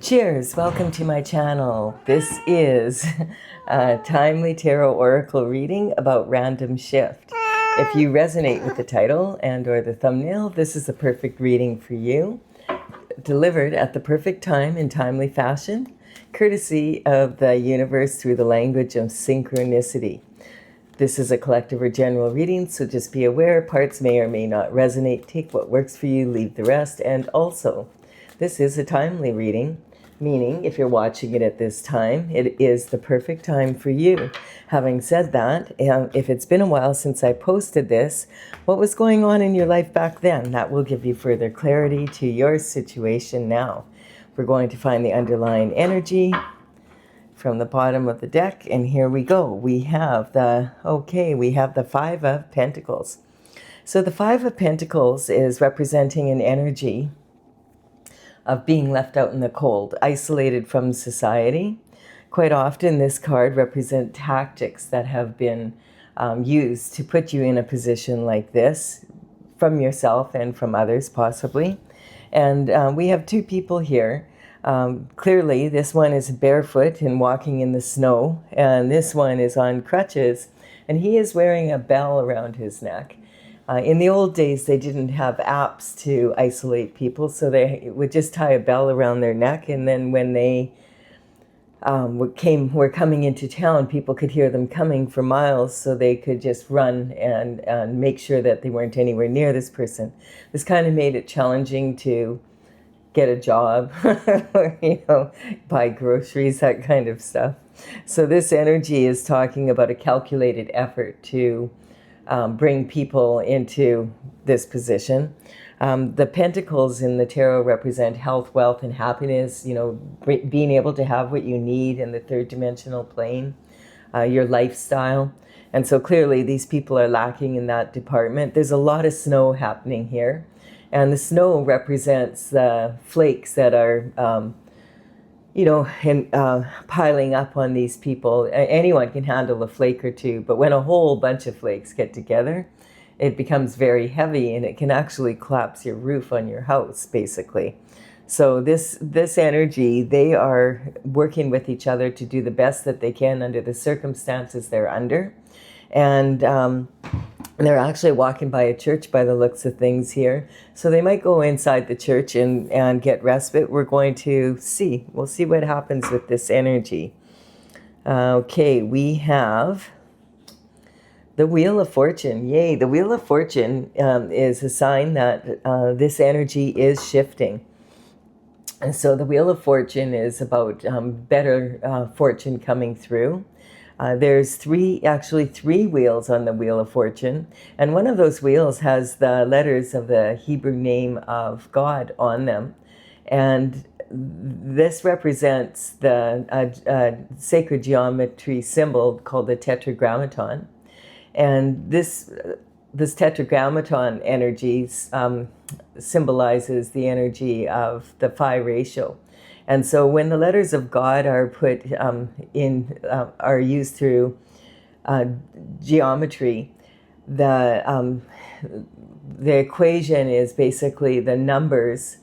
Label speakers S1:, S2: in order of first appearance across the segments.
S1: Cheers! Welcome to my channel. This is a timely tarot oracle reading about random shift. If you resonate with the title and or the thumbnail, this is a perfect reading for you. Delivered at the perfect time in timely fashion, courtesy of the universe through the language of synchronicity. This is a collective or general reading, so just be aware parts may or may not resonate. Take what works for you, leave the rest. And also, this is a timely reading, meaning if you're watching it at this time, it is the perfect time for you. Having said that, if it's been a while since I posted this, what was going on in your life back then? That will give you further clarity to your situation now. We're going to find the underlying energy from the bottom of the deck, and here we go. We have the Five of Pentacles. So the Five of Pentacles is representing an energy of being left out in the cold, isolated from society. Quite often this card represents tactics that have been used to put you in a position like this, from yourself and from others possibly. And we have two people here. Clearly this one is barefoot and walking in the snow, and this one is on crutches, and he is wearing a bell around his neck. In the old days, they didn't have apps to isolate people, so they would just tie a bell around their neck, and then when they were coming into town, people could hear them coming for miles, so they could just run and make sure that they weren't anywhere near this person. This kind of made it challenging to get a job or, buy groceries, that kind of stuff. So this energy is talking about a calculated effort to bring people into this position. The pentacles in the tarot represent health, wealth, and happiness, being able to have what you need in the third dimensional plane, your lifestyle. And so clearly these people are lacking in that department. There's a lot of snow happening here. And the snow represents the flakes that are piling up on these people. Anyone can handle a flake or two, but when a whole bunch of flakes get together, it becomes very heavy, and it can actually collapse your roof on your house, basically. So this energy, they are working with each other to do the best that they can under the circumstances they're under. And they're actually walking by a church by the looks of things here. So they might go inside the church and get respite. We're going to see. We'll see what happens with this energy. Okay, we have the Wheel of Fortune. Yay, the Wheel of Fortune is a sign that this energy is shifting. And so the Wheel of Fortune is about better fortune coming through. There's three wheels on the Wheel of Fortune, and one of those wheels has the letters of the Hebrew name of God on them, and this represents the sacred geometry symbol called the Tetragrammaton, and this Tetragrammaton energy symbolizes the energy of the phi ratio. And so when the letters of God are put are used through geometry, the equation is basically the numbers.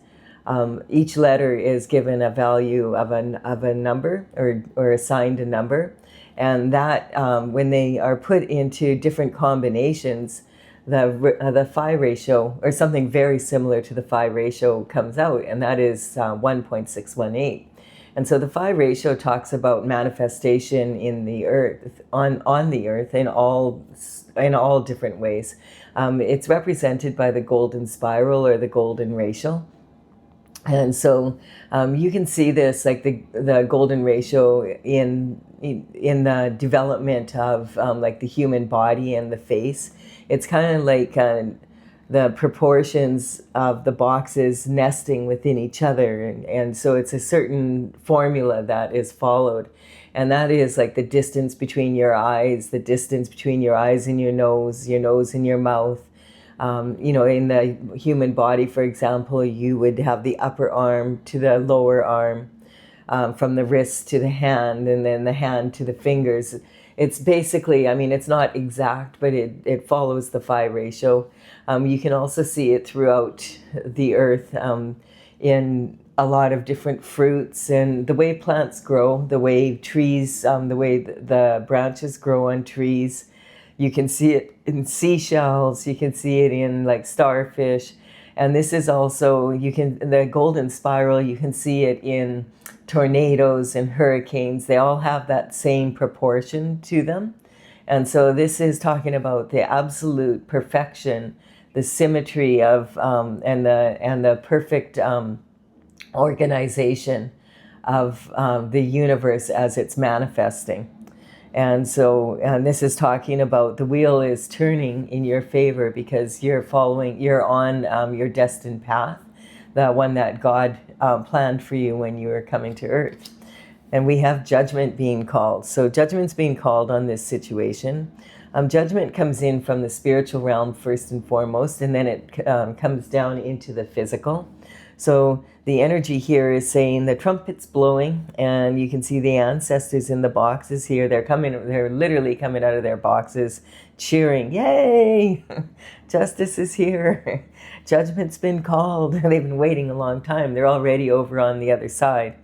S1: Each letter is given a value of a number or assigned a number, and that when they are put into different combinations, the phi ratio, or something very similar to the phi ratio, comes out, and that is 1.618. And so the phi ratio talks about manifestation in the earth, on the earth, in all different ways. It's represented by the golden spiral or the golden ratio. And so you can see this, like the golden ratio in the development of like the human body and the face. It's kind of like the proportions of the boxes nesting within each other. And so it's a certain formula that is followed. And that is like the distance between your eyes, the distance between your eyes and your nose and your mouth. In the human body, for example, you would have the upper arm to the lower arm, from the wrist to the hand, and then the hand to the fingers. It's basically, it's not exact, but it follows the phi ratio. You can also see it throughout the earth in a lot of different fruits and the way plants grow, the way trees, the way the branches grow on trees. You can see it in seashells, you can see it in like starfish. And this is also, the golden spiral, you can see it in tornadoes and hurricanes. They all have that same proportion to them. And so this is talking about the absolute perfection, the symmetry of, and the perfect organization of the universe as it's manifesting. And so, and this is talking about the wheel is turning in your favor because you're on your destined path, the one that God planned for you when you were coming to Earth. And we have judgment being called. So judgment's being called on this situation. Judgment comes in from the spiritual realm first and foremost, and then it comes down into the physical. So the energy here is saying the trumpet's blowing, and you can see the ancestors in the boxes here. They're literally coming out of their boxes cheering, yay, justice is here. Judgment's been called. They've been waiting a long time. They're already over on the other side.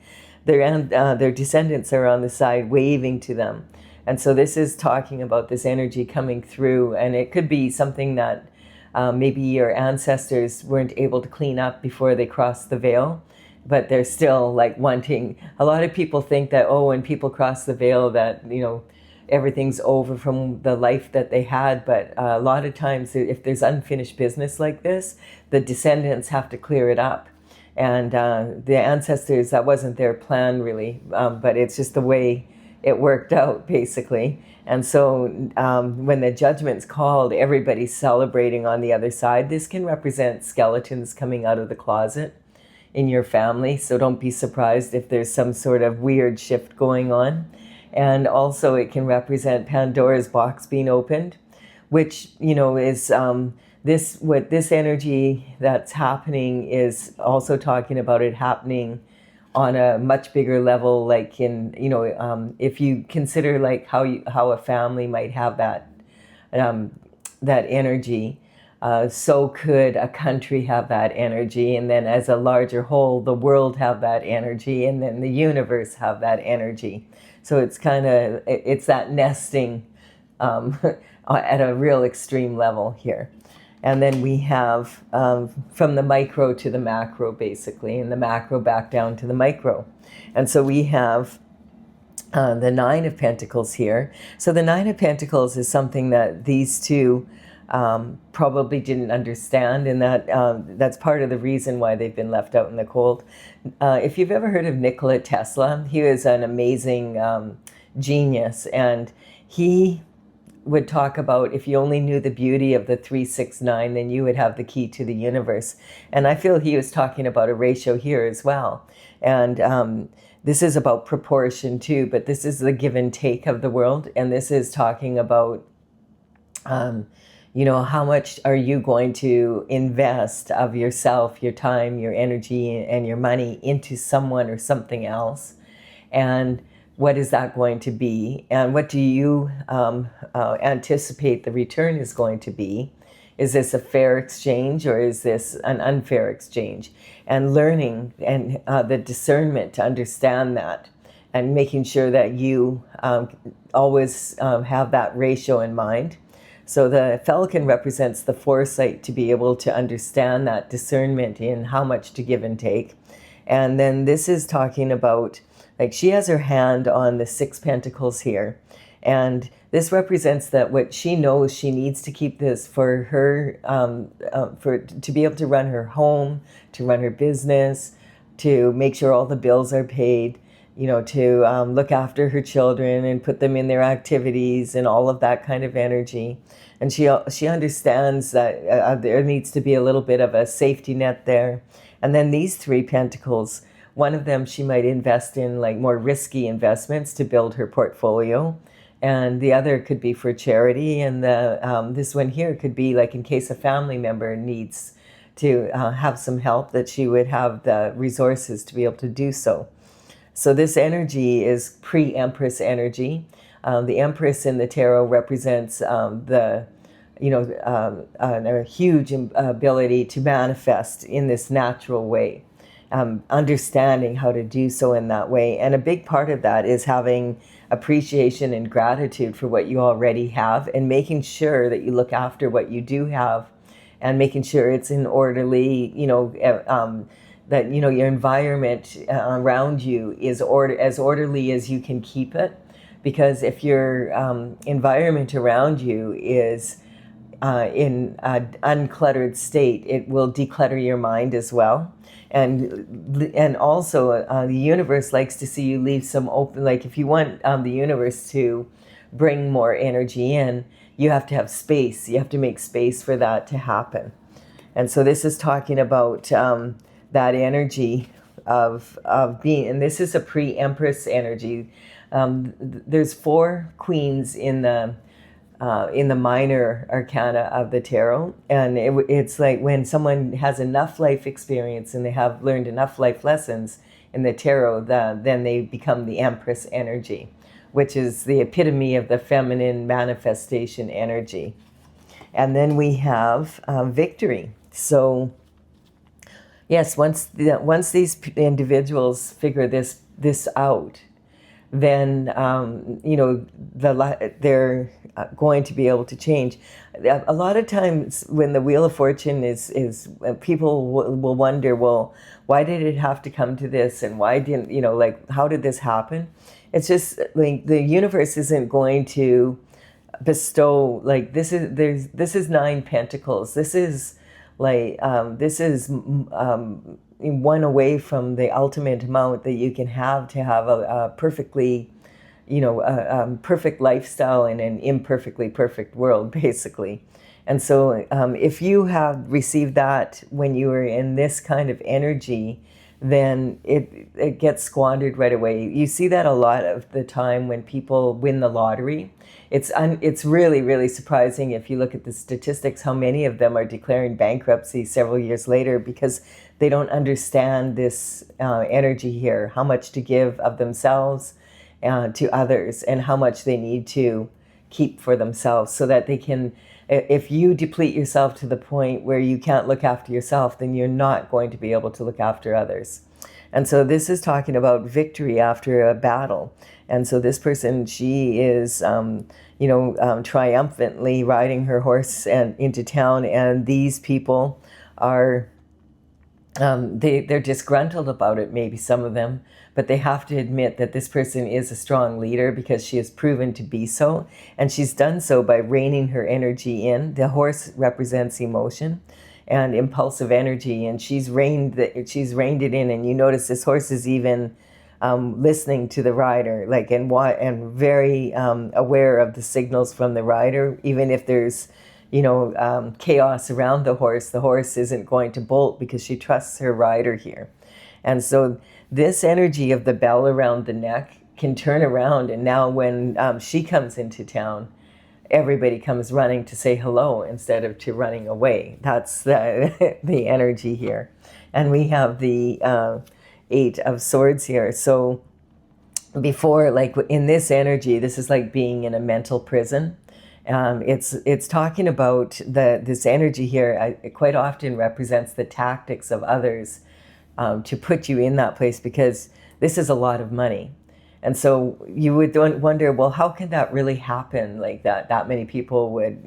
S1: Their descendants are on the side waving to them. And so this is talking about this energy coming through, and it could be something that maybe your ancestors weren't able to clean up before they crossed the veil, but they're still like wanting. A lot of people think that, oh, when people cross the veil that, everything's over from the life that they had. But a lot of times if there's unfinished business like this, the descendants have to clear it up. And the ancestors, that wasn't their plan really, but it's just the way it worked out basically. And so when the judgment's called, everybody's celebrating on the other side. This can represent skeletons coming out of the closet in your family. So don't be surprised if there's some sort of weird shift going on. And also it can represent Pandora's box being opened, which, is this energy that's happening is also talking about it happening on a much bigger level, like in, if you consider like how a family might have that energy, so could a country have that energy, and then as a larger whole, the world have that energy, and then the universe have that energy. So it's it's that nesting at a real extreme level here. And then we have from the micro to the macro, basically, and the macro back down to the micro. And so we have the Nine of Pentacles here. So the Nine of Pentacles is something that these two probably didn't understand, and that's part of the reason why they've been left out in the cold. If you've ever heard of Nikola Tesla, he was an amazing genius, and he would talk about if you only knew the beauty of the 369, then you would have the key to the universe. And I feel he was talking about a ratio here as well. And this is about proportion too, but this is the give and take of the world. And this is talking about, how much are you going to invest of yourself, your time, your energy, and your money into someone or something else? And what is that going to be? And what do you anticipate the return is going to be? Is this a fair exchange or is this an unfair exchange? And learning and the discernment to understand that, and making sure that you always have that ratio in mind. So the falcon represents the foresight to be able to understand that discernment in how much to give and take. And then this is talking about, like, she has her hand on the Six Pentacles here. And this represents that what she knows she needs to keep this for her, to be able to run her home, to run her business, to make sure all the bills are paid, to look after her children and put them in their activities and all of that kind of energy. And she understands that there needs to be a little bit of a safety net there. And then these Three Pentacles, one of them she might invest in like more risky investments to build her portfolio. And the other could be for charity. And this one here could be like in case a family member needs to have some help, that she would have the resources to be able to do so. So this energy is pre-Empress energy. The Empress in the tarot represents a huge ability to manifest in this natural way. understanding how to do so in that way. And a big part of that is having appreciation and gratitude for what you already have, and making sure that you look after what you do have, and making sure it's in orderly, that your environment around you is as orderly as you can keep it. Because if your environment around you is in an uncluttered state, it will declutter your mind as well. And also the universe likes to see you leave some open, like if you want the universe to bring more energy in, you have to have space. You have to make space for that to happen. And so this is talking about that energy of being, and this is a pre-empress energy. There's 4 queens in the minor arcana of the tarot, and it's like when someone has enough life experience and they have learned enough life lessons in the tarot, then they become the Empress energy, which is the epitome of the feminine manifestation energy. And then we have victory. So yes, once these individuals figure this out, then they're going to be able to change. A lot of times when the Wheel of Fortune is people will wonder, well, why did it have to come to this, and why didn't, how did this happen? It's just like the universe isn't going to bestow, like, this is 9 pentacles. This is like one away from the ultimate amount that you can have to have a perfectly, perfect lifestyle in an imperfectly perfect world, basically. And so if you have received that when you were in this kind of energy, then it gets squandered right away. You see that a lot of the time when people win the lottery. It's really, really surprising if you look at the statistics, how many of them are declaring bankruptcy several years later, because they don't understand this energy here, how much to give of themselves to others, and how much they need to keep for themselves, so that they can, if you deplete yourself to the point where you can't look after yourself, then you're not going to be able to look after others. And so this is talking about victory after a battle. And so this person, she is, triumphantly riding her horse into town, and these people are, they're disgruntled about it, maybe some of them, but they have to admit that this person is a strong leader, because she has proven to be so, and she's done so by reining her energy in. The horse represents emotion and impulsive energy, and she's reined it in. And you notice this horse is even listening to the rider, like, and very aware of the signals from the rider. Even if there's chaos around the horse isn't going to bolt, because she trusts her rider here. And so this energy of the bell around the neck can turn around, and now when she comes into town, everybody comes running to say hello instead of to running away. That's the energy here. And we have the 8 of Swords here. So before, like in this energy, this is like being in a mental prison. It's talking about this energy here. It quite often represents the tactics of others to put you in that place, because this is a lot of money. And so you would wonder, well, how can that really happen? Like that many people would,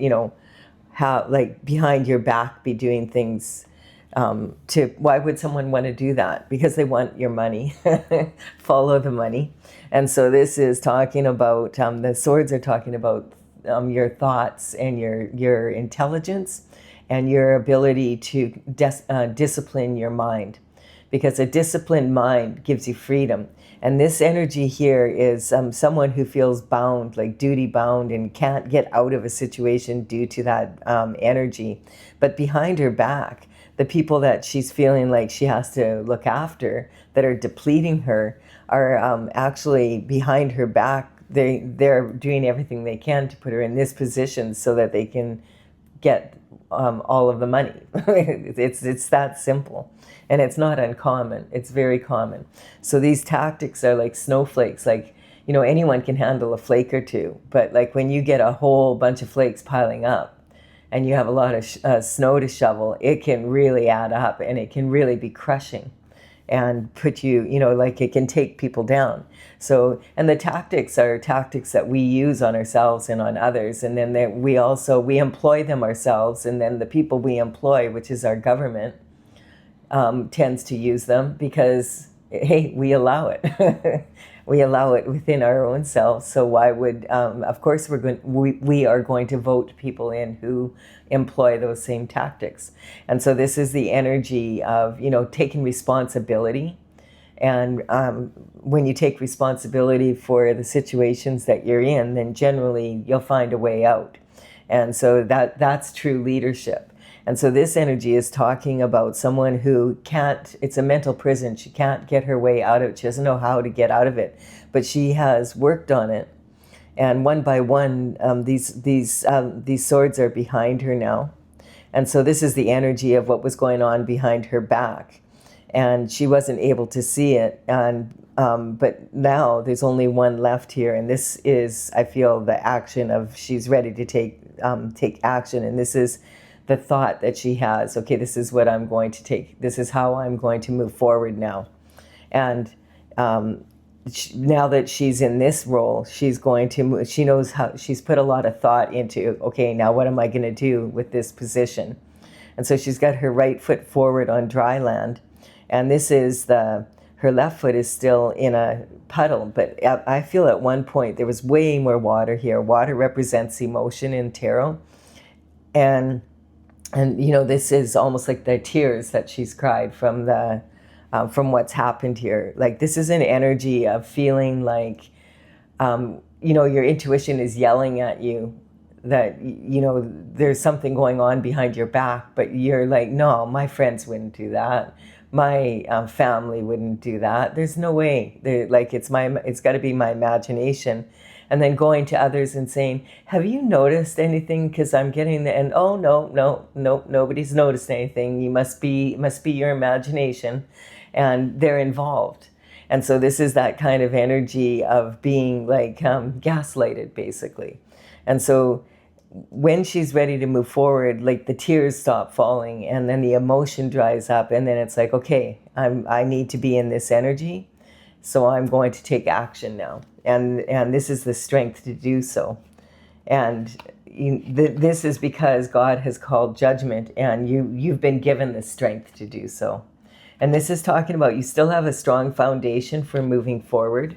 S1: have, like, behind your back be doing things why would someone want to do that? Because they want your money. Follow the money. And so this is talking about, the swords are talking about your thoughts and your intelligence and your ability to discipline your mind, because a disciplined mind gives you freedom. And this energy here is someone who feels bound, like duty bound, and can't get out of a situation due to that energy. But behind her back, the people that she's feeling like she has to look after, that are depleting her, are actually behind her back. They're doing everything they can to put her in this position so that they can get all of the money. It's that simple. And it's not uncommon. It's very common. So these tactics are like snowflakes. Like, anyone can handle a flake or two. But like when you get a whole bunch of flakes piling up and you have a lot of snow to shovel, it can really add up, and it can really be crushing. and put you, like it can take people down. So, and the tactics are tactics that we use on ourselves and on others. And then we employ them ourselves. And then the people we employ, which is our government, tends to use them because, hey, we allow it. We allow it within our own selves. So why would, of course, we are going to vote people in who employ those same tactics. And so this is the energy of, taking responsibility. And when you take responsibility for the situations that you're in, then generally you'll find a way out. And so that's true leadership. And so this energy is talking about someone who can't, it's a mental prison. She can't get her way out of it. She doesn't know how to get out of it, but she has worked on it. And one by one, these swords are behind her now. And so this is the energy of what was going on behind her back. And she wasn't able to see it. And but now there's only one left here. And this is, I feel, the action of she's ready to take action. And this is the thought that she has, okay, this is what I'm going to take. This is how I'm going to move forward now. And now that she's in this role, she's going to move. She knows how, she's put a lot of thought into, okay, now what am I going to do with this position? And so she's got her right foot forward on dry land. And this is her left foot is still in a puddle. But I feel at one point there was way more water here. Water represents emotion in tarot. And this is almost like the tears that she's cried from what's happened here. Like, this is an energy of feeling like, your intuition is yelling at you that, there's something going on behind your back, but you're like, no, my friends wouldn't do that. My family wouldn't do that. There's no way. It's got to be my imagination. And then going to others and saying, have you noticed anything? Because I'm getting and oh, no, nobody's noticed anything. You must be your imagination. And they're involved. And so this is that kind of energy of being like gaslighted, basically. And so when she's ready to move forward, like the tears stop falling and then the emotion dries up. And then it's like, okay, I need to be in this energy. So I'm going to take action now. And this is the strength to do so. And this is because God has called judgment, and you've been given the strength to do so. And this is talking about you still have a strong foundation for moving forward.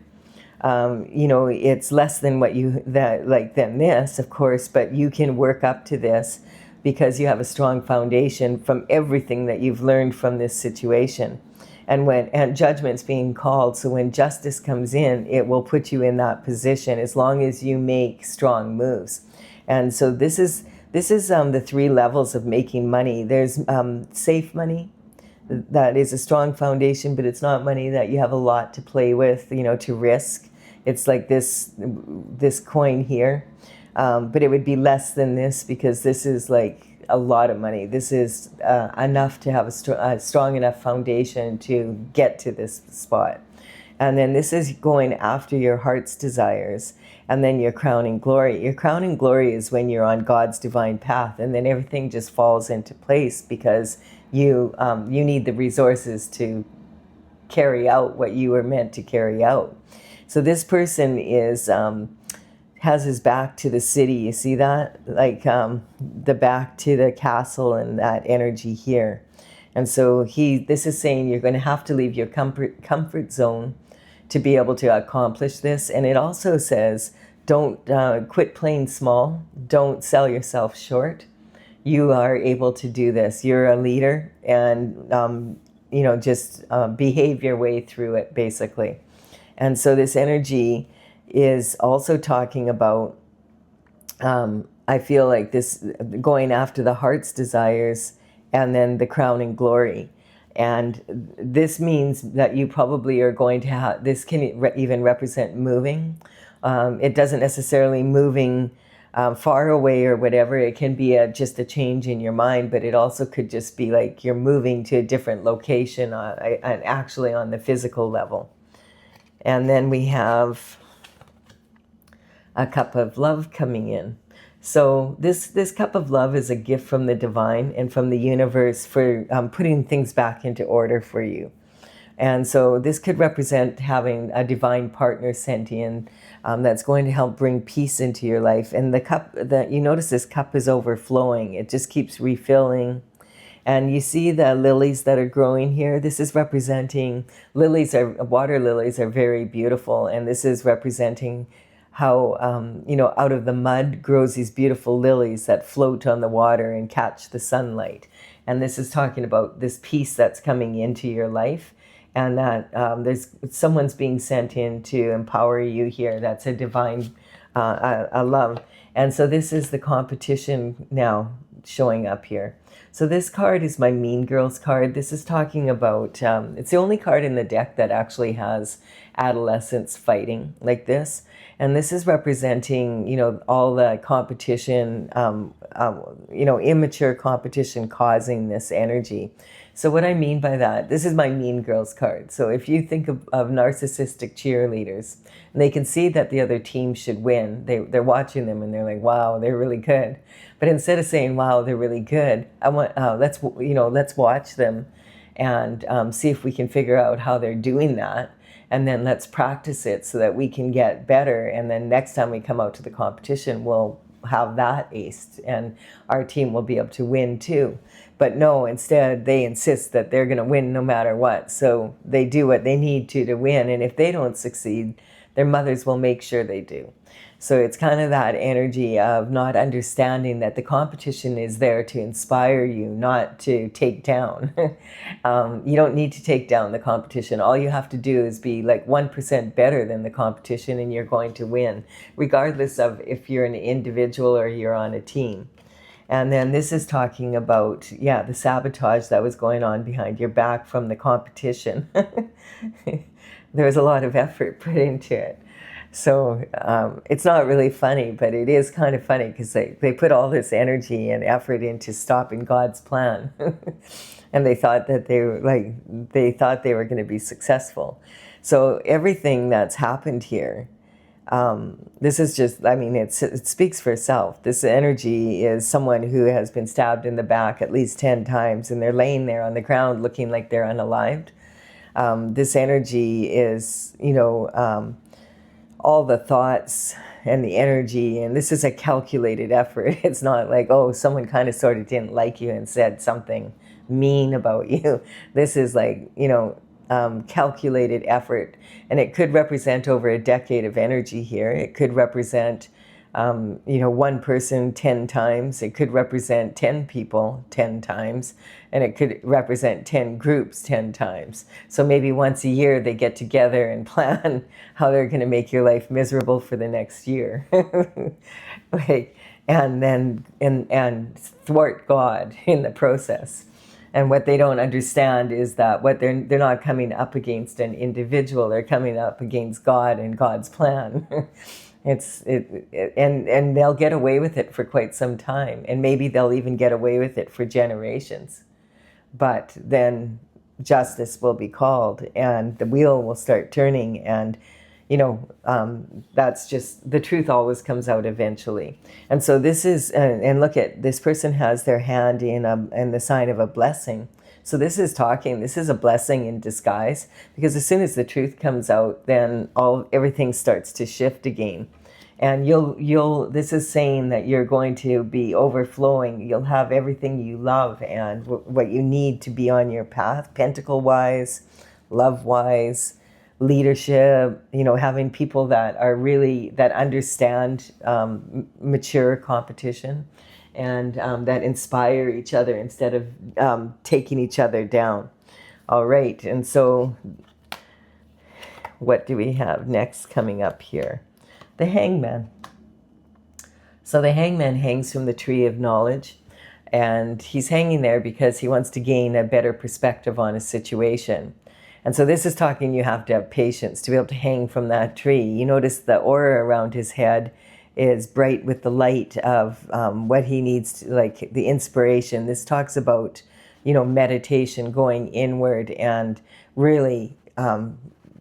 S1: It's less than than this, of course, but you can work up to this because you have a strong foundation from everything that you've learned from this situation. And judgment's being called, so when justice comes in, it will put you in that position as long as you make strong moves. And so this is the three levels of making money. There's safe money, that is a strong foundation, but it's not money that you have a lot to play with, to risk. It's like this coin here, but it would be less than this because this is like a lot of money. This is enough to have a strong enough foundation to get to this spot. And then this is going after your heart's desires, and then your crowning glory. Your crowning glory is when you're on God's divine path, and then everything just falls into place because you need the resources to carry out what you were meant to carry out. So this person has his back to the city. You see that? Like the back to the castle and that energy here. And so this is saying you're going to have to leave your comfort zone to be able to accomplish this. And it also says, don't quit playing small. Don't sell yourself short. You are able to do this. You're a leader, and just behave your way through it, basically. And so this energy is also talking about, I feel like this going after the heart's desires and then the crowning glory. And this means that you probably are going to have, this can even represent moving. It doesn't necessarily moving far away or whatever. It can be just a change in your mind, but it also could just be like you're moving to a different location and actually on the physical level. And then we have a cup of love coming in. So this cup of love is a gift from the divine and from the universe for putting things back into order for you. And so this could represent having a divine partner sent in that's going to help bring peace into your life. And the cup, that you notice, this cup is overflowing. It just keeps refilling. And you see the lilies that are growing here. This is representing, water lilies are very beautiful. And this is representing how, out of the mud grows these beautiful lilies that float on the water and catch the sunlight. And this is talking about this peace that's coming into your life, and that someone's being sent in to empower you here. That's a divine a love. And so this is the competition now showing up here. So this card is my Mean Girls card. This is talking about, it's the only card in the deck that actually has adolescents fighting like this. And this is representing, all the competition, immature competition causing this energy. So what I mean by that, this is my Mean Girls card. So if you think of narcissistic cheerleaders, and they can see that the other team should win, they're watching them and they're like, wow, they're really good. But instead of saying, wow, they're really good, I want, let's watch them and see if we can figure out how they're doing that. And then let's practice it so that we can get better. And then next time we come out to the competition, we'll have that aced and our team will be able to win too. But no, instead they insist that they're going to win no matter what. So they do what they need to win. And if they don't succeed, their mothers will make sure they do. So it's kind of that energy of not understanding that the competition is there to inspire you, not to take down. You don't need to take down the competition. All you have to do is be like 1% better than the competition and you're going to win, regardless of if you're an individual or you're on a team. And then this is talking about, the sabotage that was going on behind your back from the competition. There was a lot of effort put into it. So it's not really funny, but it is kind of funny because they put all this energy and effort into stopping God's plan. And they thought that they were going to be successful. So everything that's happened here, this is just, it speaks for itself. This energy is someone who has been stabbed in the back at least 10 times and they're laying there on the ground looking like they're unalived. This energy is, all the thoughts and the energy, and this is a calculated effort. It's not like, oh, someone kind of sort of didn't like you and said something mean about you. This is like, calculated effort, and it could represent over a decade of energy here. It could represent, one person 10 times. It could represent 10 people 10 times, and it could represent 10 groups 10 times. So maybe once a year they get together and plan how they're going to make your life miserable for the next year. and thwart God in the process. And what they don't understand is that what they're not coming up against an individual, they're coming up against God and God's plan. And they'll get away with it for quite some time, and maybe they'll even get away with it for generations. But then justice will be called, and the wheel will start turning, and that's just, the truth always comes out eventually. And so this is, and look at, this person has their hand in the sign of a blessing. So this is a blessing in disguise, because as soon as the truth comes out, then everything starts to shift again. And this is saying that you're going to be overflowing. You'll have everything you love and what you need to be on your path, pentacle-wise, love-wise, leadership, having people that understand mature competition, and that inspire each other instead of taking each other down. All right, and so what do we have next coming up here? The Hangman. So the Hangman hangs from the tree of knowledge, and he's hanging there because he wants to gain a better perspective on a situation. And so this is talking, you have to have patience to be able to hang from that tree. You notice the aura around his head is bright with the light of what he needs to, like the inspiration. This talks about, meditation, going inward and really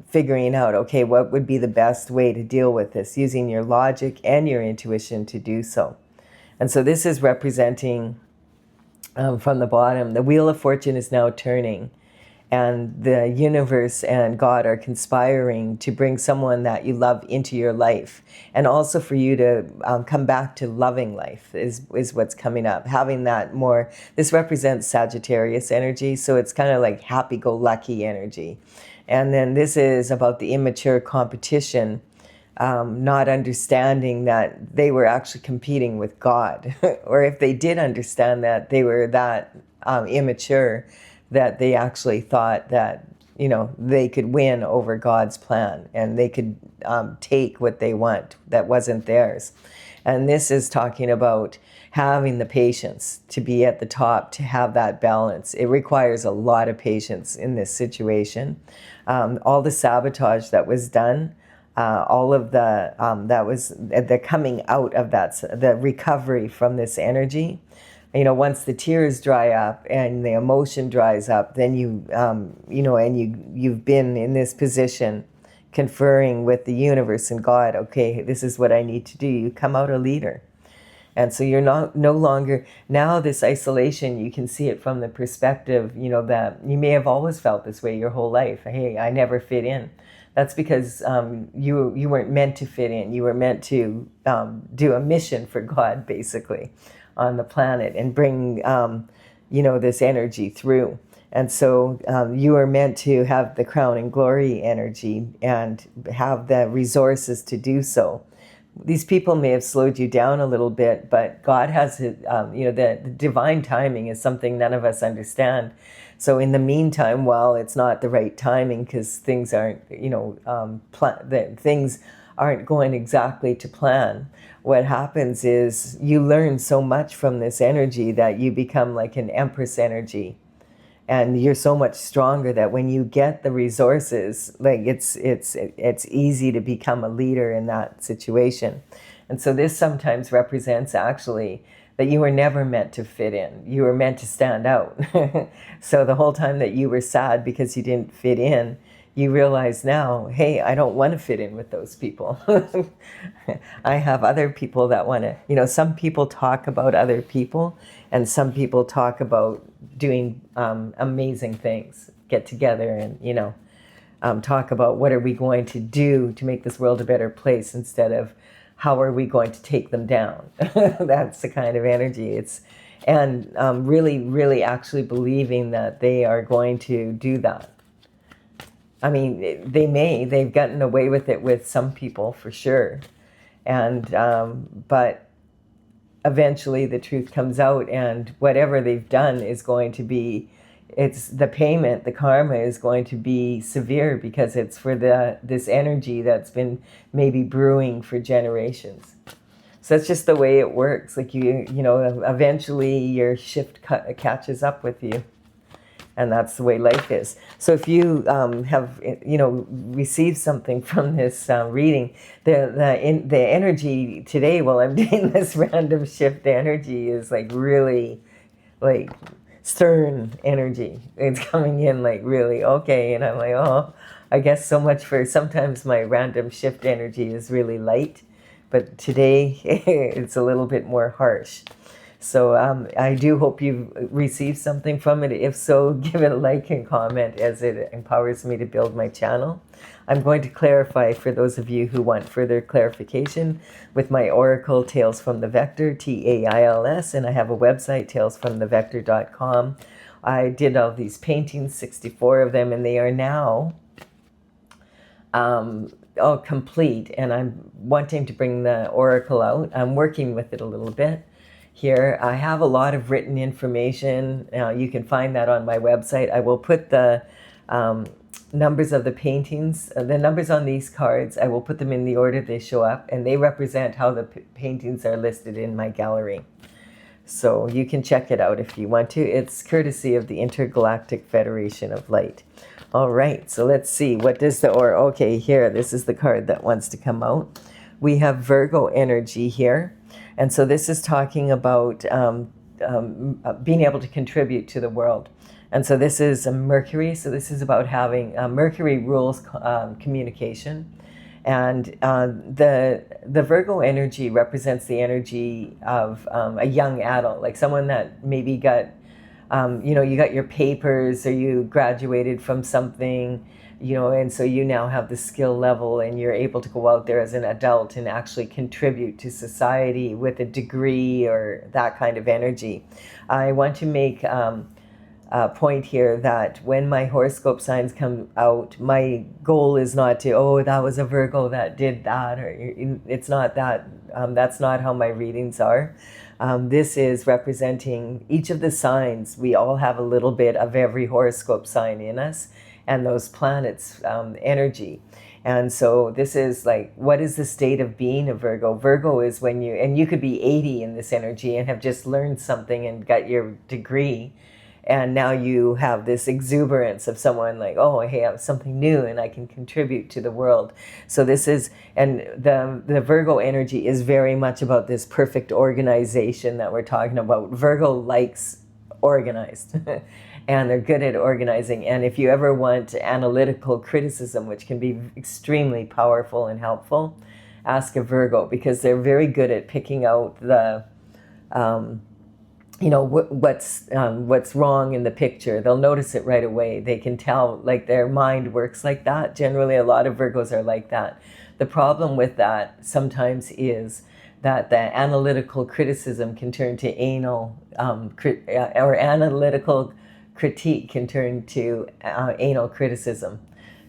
S1: figuring out, okay, what would be the best way to deal with this, using your logic and your intuition to do so. And so this is representing from the bottom, the Wheel of Fortune is now turning. and the universe and God are conspiring to bring someone that you love into your life, and also for you to come back to loving life is what's coming up. Having that more, this represents Sagittarius energy, so it's kind of like happy-go-lucky energy. And then this is about the immature competition, not understanding that they were actually competing with God, or if they did understand that, they were that immature that they actually thought that, you know, they could win over God's plan and they could take what they want that wasn't theirs. And this is talking about having the patience to be at the top, to have that balance. It requires a lot of patience in this situation. All the sabotage that was done, all of the, that was the coming out of that, the recovery from this energy. You know, once the tears dry up and the emotion dries up, then you know, and you've been in this position conferring with the universe and God, okay, this is what I need to do. You come out a leader. And so you're no longer, now this isolation, you can see it from the perspective, you know, that you may have always felt this way your whole life. Hey, I never fit in. That's because you weren't meant to fit in. You were meant to do a mission for God, basically, on the planet and bring, you know, this energy through. And so you are meant to have the crown and glory energy and have the resources to do so. These people may have slowed you down a little bit, but God has, you know, the divine timing is something none of us understand. So in the meantime, while it's not the right timing because things aren't, you know, things aren't going exactly to plan, what happens is you learn so much from this energy that you become like an empress energy. And you're so much stronger that when you get the resources, like it's easy to become a leader in that situation. And so this sometimes represents actually that you were never meant to fit in. You were meant to stand out. So the whole time that you were sad because you didn't fit in, you realize now, hey, I don't want to fit in with those people. I have other people that want to, you know, some people talk about other people and some people talk about doing amazing things, get together and, you know, talk about what are we going to do to make this world a better place instead of how are we going to take them down. That's the kind of energy. And really, really actually believing that they are going to do that. I mean, they've gotten away with it with some people for sure. And, but eventually the truth comes out and whatever they've done is going to be, it's the payment, the karma is going to be severe because it's for this energy that's been maybe brewing for generations. So that's just the way it works. Like you know, eventually your shift catches up with you. And that's the way life is. So if you have, you know, received something from this reading, the energy today while I'm doing this random shift energy is like really like stern energy. It's coming in like really, okay. And I'm like, oh, I guess so much for, sometimes my random shift energy is really light, but today it's a little bit more harsh. So I do hope you've received something from it. If so, give it a like and comment as it empowers me to build my channel. I'm going to clarify for those of you who want further clarification with my Oracle Tales from the Vector, TAILS, and I have a website, talesfromthevector.com. I did all these paintings, 64 of them, and they are now all complete, and I'm wanting to bring the Oracle out. I'm working with it a little bit. Here, I have a lot of written information. You can find that on my website. I will put the numbers of the paintings, the numbers on these cards, I will put them in the order they show up, and they represent how the paintings are listed in my gallery. So you can check it out if you want to. It's courtesy of the Intergalactic Federation of Light. All right, so let's see. What does the okay, here, this is the card that wants to come out. We have Virgo energy here. And so this is talking about being able to contribute to the world. And so this is a Mercury. So this is about having, Mercury rules communication. And the Virgo energy represents the energy of a young adult, like someone that maybe got you got your papers, or you graduated from something, and so you now have the skill level, and you're able to go out there as an adult and actually contribute to society with a degree or that kind of energy. I want to make point here that when my horoscope signs come out, my goal is not to, oh, that was a Virgo that did that, or it's not that. That's not how my readings are. This is representing each of the signs. We all have a little bit of every horoscope sign in us, and those planets' energy. And so this is like, what is the state of being a Virgo? Virgo is when you could be 80 in this energy and have just learned something and got your degree. And now you have this exuberance of someone like, oh, hey, I have something new and I can contribute to the world. So this is, and the Virgo energy is very much about this perfect organization that we're talking about. Virgo likes organized and they're good at organizing. And if you ever want analytical criticism, which can be extremely powerful and helpful, ask a Virgo, because they're very good at picking out the what's wrong in the picture. They'll notice it right away. They can tell, like, their mind works like that. Generally, a lot of Virgos are like that. The problem with that sometimes is that the analytical criticism can turn to or analytical critique can turn to anal criticism.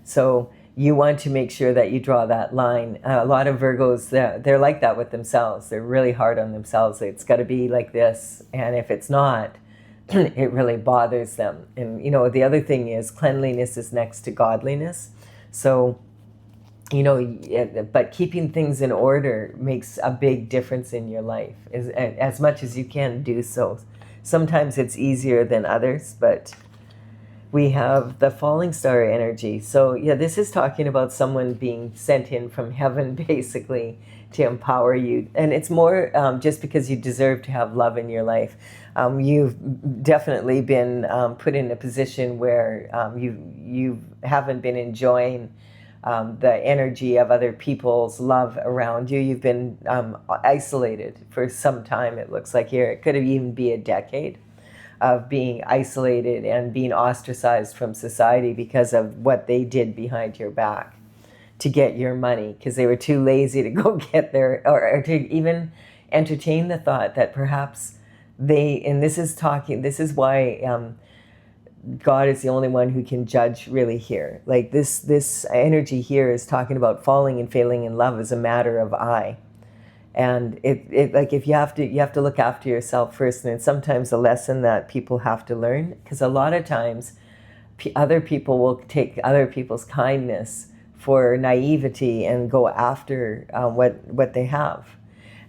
S1: So you want to make sure that you draw that line. A lot of Virgos, they're like that with themselves. They're really hard on themselves. It's got to be like this. And if it's not, it really bothers them. And, the other thing is cleanliness is next to godliness. So, but keeping things in order makes a big difference in your life, as much as you can do so. Sometimes it's easier than others, but we have the falling star energy. So yeah, this is talking about someone being sent in from heaven, basically, to empower you. And it's more just because you deserve to have love in your life. You've definitely been put in a position where you haven't been enjoying the energy of other people's love around you. You've been isolated for some time, it looks like here. It could even be a decade of being isolated and being ostracized from society because of what they did behind your back to get your money, because they were too lazy to go get their, or to even entertain the thought that perhaps this is why God is the only one who can judge really here. Like this energy here is talking about falling and failing in love as a matter of I. And it like, if you have to look after yourself first. And it's sometimes a lesson that people have to learn, because a lot of times other people will take other people's kindness for naivety and go after what they have.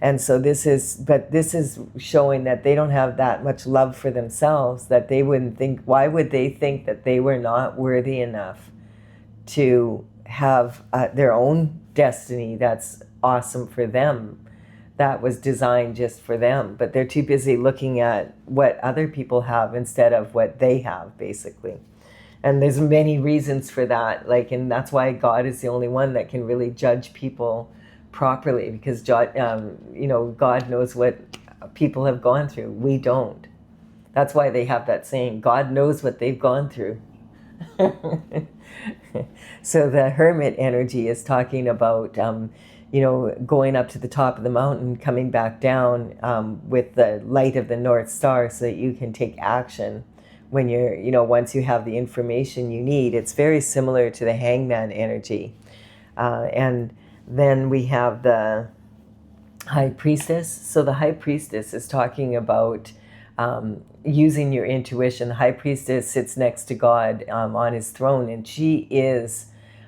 S1: And so this is showing that they don't have that much love for themselves, that they wouldn't think, why would they think that they were not worthy enough to have their own destiny that's awesome for them, that was designed just for them. But they're too busy looking at what other people have instead of what they have, basically. And there's many reasons for that. And that's why God is the only one that can really judge people properly, because God knows what people have gone through. We don't. That's why they have that saying, God knows what they've gone through. So the hermit energy is talking about going up to the top of the mountain, coming back down with the light of the North Star, so that you can take action when once you have the information you need. It's very similar to the hangman energy. And then we have the high priestess. So the high priestess is talking about using your intuition. The high priestess sits next to God on his throne, and she is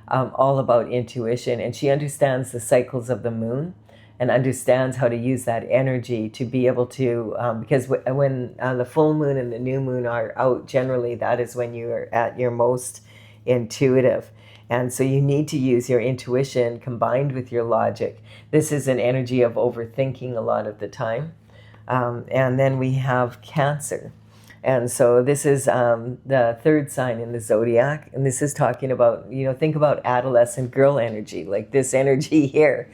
S1: all about intuition, and she understands the cycles of the moon and understands how to use that energy to be able to, because when the full moon and the new moon are out, generally that is when you are at your most intuitive. And so you need to use your intuition combined with your logic. This is an energy of overthinking a lot of the time. And then we have Cancer. And so this is the third sign in the zodiac. And this is talking about, think about adolescent girl energy, like this energy here.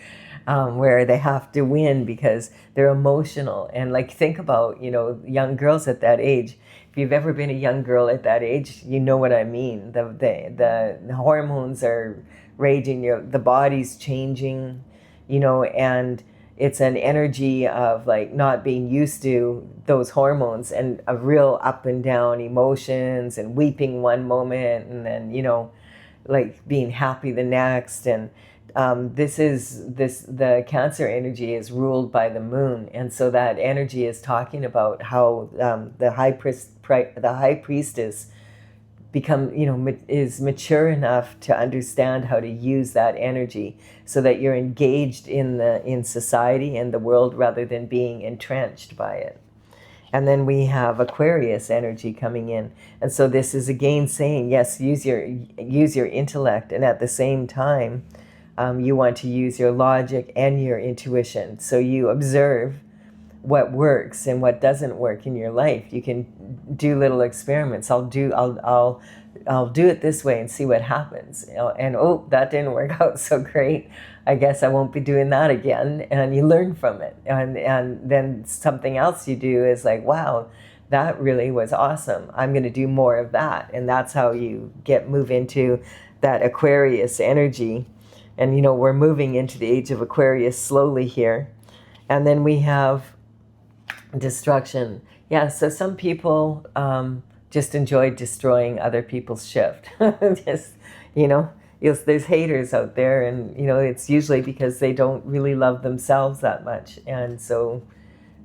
S1: where they have to win because they're emotional. And like, think about, young girls at that age. If you've ever been a young girl at that age, you know what I mean. The hormones are raging, the body's changing, and it's an energy of like not being used to those hormones, and a real up and down emotions, and weeping one moment and then, like being happy the next. And the Cancer energy is ruled by the moon, and so that energy is talking about how the high priestess is mature enough to understand how to use that energy, so that you're engaged in society and the world rather than being entrenched by it. And then we have Aquarius energy coming in. And so this is again saying, yes, use your intellect, and at the same time, you want to use your logic and your intuition. So you observe what works and what doesn't work in your life. You can do little experiments. I'll do it this way and see what happens. And oh, that didn't work out so great. I guess I won't be doing that again. And you learn from it. And then something else you do is like, wow, that really was awesome. I'm going to do more of that. And that's how you move into that Aquarius energy. And, we're moving into the age of Aquarius slowly here. And then we have destruction. Yeah, so some people just enjoy destroying other people's shift. Just, there's haters out there, and, it's usually because they don't really love themselves that much. And so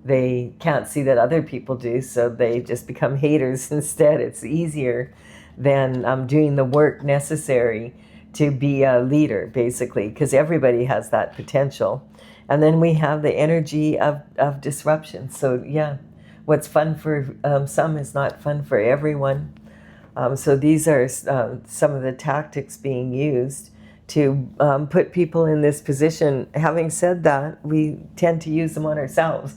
S1: they can't see that other people do, so they just become haters instead. It's easier than doing the work necessary to be a leader, basically, because everybody has that potential. And then we have the energy of disruption. So yeah, what's fun for some is not fun for everyone. So these are some of the tactics being used to put people in this position. Having said that, we tend to use them on ourselves.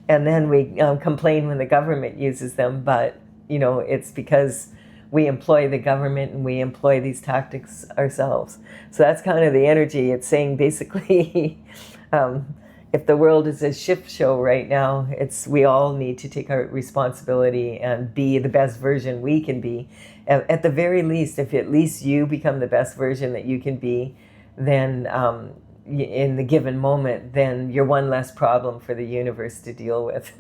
S1: And then we complain when the government uses them, but it's because we employ the government and we employ these tactics ourselves. So that's kind of the energy. It's saying basically, if the world is a shit show right now, we all need to take our responsibility and be the best version we can be. At the very least, if at least you become the best version that you can be, then in the given moment, then you're one less problem for the universe to deal with.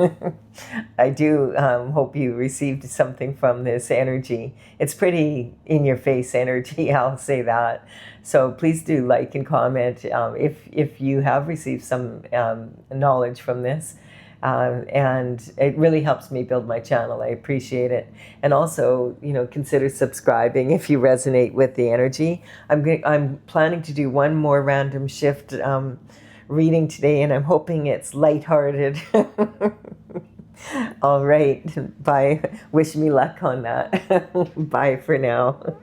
S1: I do hope you received something from this energy. It's pretty in-your-face energy, I'll say that. So please do like and comment if you have received some knowledge from this. And it really helps me build my channel. I appreciate it. And also, consider subscribing if you resonate with the energy. I'm planning to do one more random shift reading today, and I'm hoping it's lighthearted. All right. Bye. Wish me luck on that. Bye for now.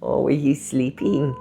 S1: Oh, are you sleeping?